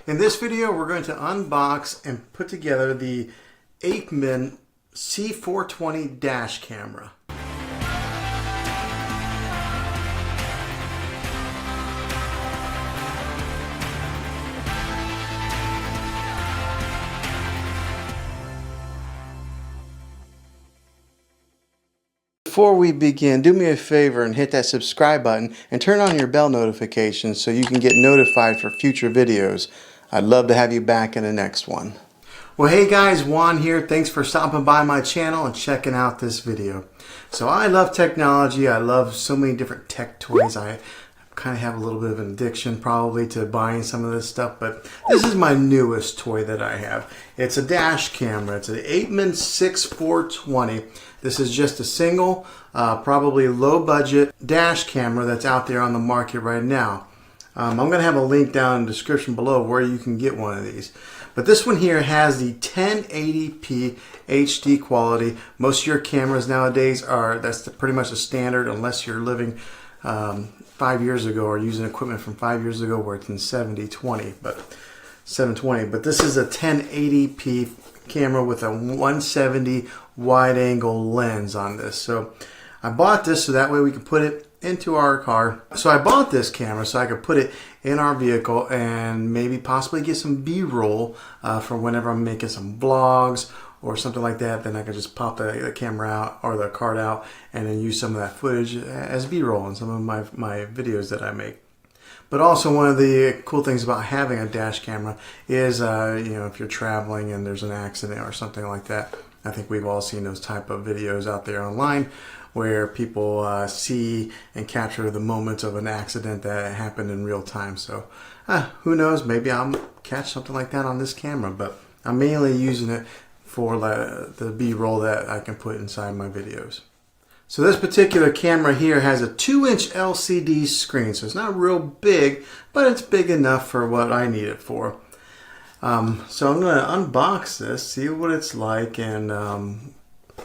In this video, we're going to unbox and put together the Apeman C420 dash camera. Before we begin, do me a favor and hit that subscribe button and turn on your bell notifications so you can get notified for future videos. I'd love to have you back in the next one. Well, hey guys, Juan here. Thanks for stopping by my channel and checking out this video. So I love technology. I love so many different tech toys. I kind of have a little bit of an addiction probably to buying some of this stuff, but this is my newest toy that I have. It's a dash camera. It's an Apeman C420. This is just a single, probably low budget dash camera that's out there on the market right now. I'm going to have a link down in the description below where you can get one of these. But this one here has the 1080p HD quality. Most of your cameras nowadays that's pretty much the standard unless you're living 5 years ago or using equipment from 5 years ago where it's in 720. But this is a 1080p camera with a 170 wide angle lens on this. So I bought this so that way we can put it into our car. So I bought this camera so I could put it in our vehicle and maybe possibly get some B-roll for whenever I'm making some vlogs or something like that. Then I can just pop the camera out or the card out and then use some of that footage as B-roll in some of my videos that I make. But also one of the cool things about having a dash camera is, if you're traveling and there's an accident or something like that. I think we've all seen those type of videos out there online where people see and capture the moments of an accident that happened in real time. So who knows, maybe I'll catch something like that on this camera, but I'm mainly using it for the B-roll that I can put inside my videos. So this particular camera here has a 2-inch LCD screen, so it's not real big, but it's big enough for what I need it for. So I'm going to unbox this, see what it's like, and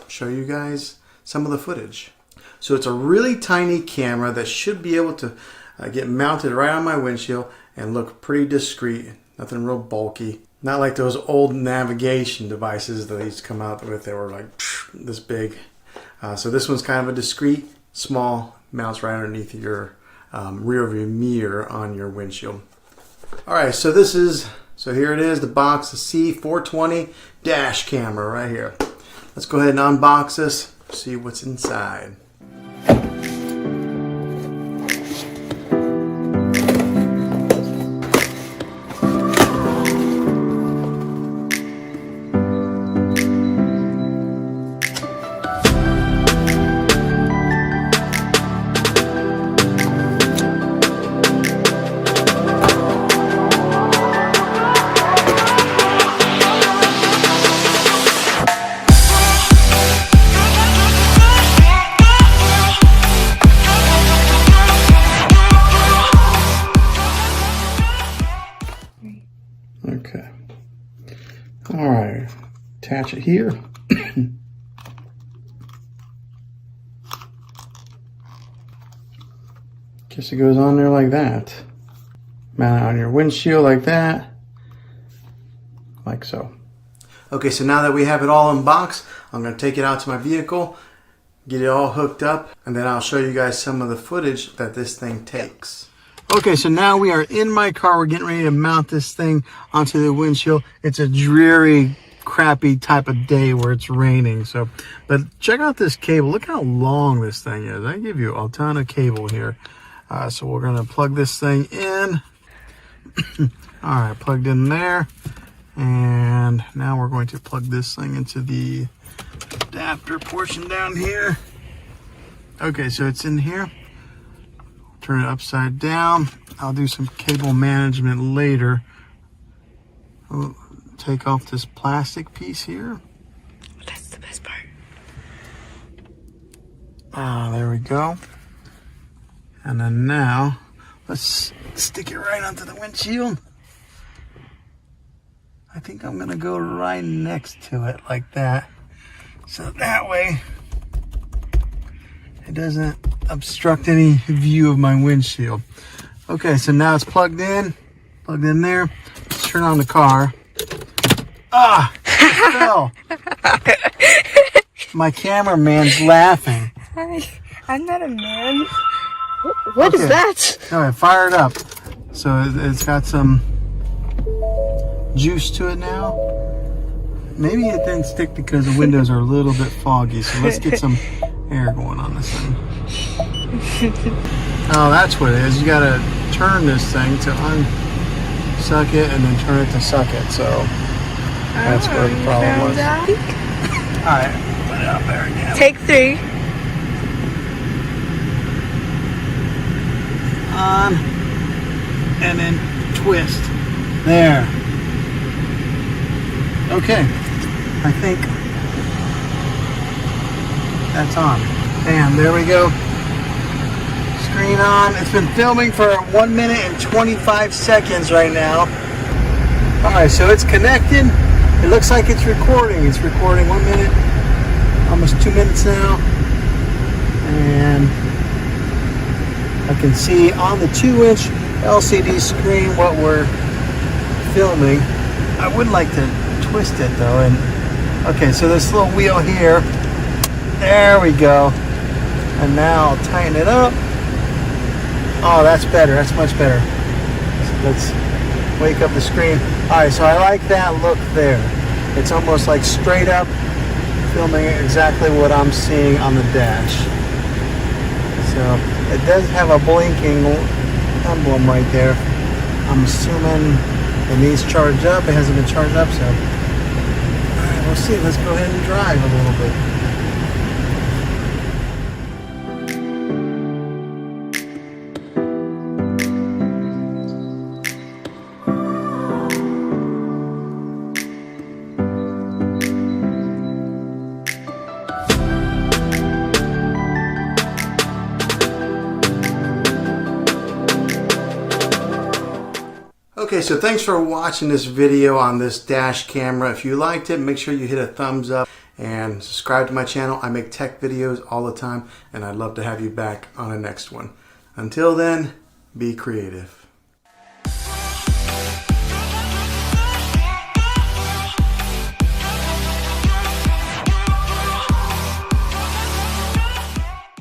show you guys some of the footage. So it's a really tiny camera that should be able to get mounted right on my windshield and look pretty discreet, nothing real bulky. Not like those old navigation devices that they used to come out with. They were like this big. So this one's kind of a discreet, small, mounts right underneath your rear view mirror on your windshield. Alright, so here it is, the box, the C420 dash camera right here. Let's go ahead and unbox this, see what's inside. Okay. All right. Attach it here. Guess it goes on there like that. Mount it on your windshield like that. Like so. Okay, so now that we have it all unboxed, I'm going to take it out to my vehicle, get it all hooked up, and then I'll show you guys some of the footage that this thing takes. Okay, so now we are in my car. We're getting ready to mount this thing onto the windshield. It's a dreary, crappy type of day where it's raining. But check out this cable. Look how long this thing is. I give you a ton of cable here. So we're going to plug this thing in. All right, plugged in there. And now we're going to plug this thing into the adapter portion down here. Okay, so it's in here. Turn it upside down. I'll do some cable management later. I'll take off this plastic piece here. That's the best part. There we go. And then now, let's stick it right onto the windshield. I think I'm gonna go right next to it like that. So that way, it doesn't obstruct any view of my windshield. Okay, so now it's plugged in there. Let's turn on the car. Ah! It fell. My cameraman's laughing. I'm not a man. What is that? All right, fire it up. So it's got some juice to it now. Maybe it didn't stick because the windows are a little bit foggy. So let's get some air going on this thing. Oh, that's what it is. You gotta turn this thing to unsuck it and then turn it to suck it. So that's where the problem was. All right, put it out there again. Take 3. On and then twist. There. Okay, I think that's on. Bam, there we go. Screen on. It's been filming for 1 minute and 25 seconds right now. Alright, so it's connected. It looks like it's recording. It's recording 1 minute, almost 2 minutes now. And I can see on the 2-inch LCD screen what we're filming. I would like to twist it though, and okay, so this little wheel here, there we go, and now I'll tighten it up. Oh, that's better, that's much better. So let's wake up the screen. Alright, so I like that look there. It's almost like straight up filming exactly what I'm seeing on the dash. So it does have a blinking emblem right there. I'm assuming it needs charged up. It hasn't been charged up, so alright, we'll see. Let's go ahead and drive a little bit. Okay, so thanks for watching this video on this dash camera. If you liked it, make sure you hit a thumbs up and subscribe to my channel. I make tech videos all the time, and I'd love to have you back on the next one. Until then, be creative.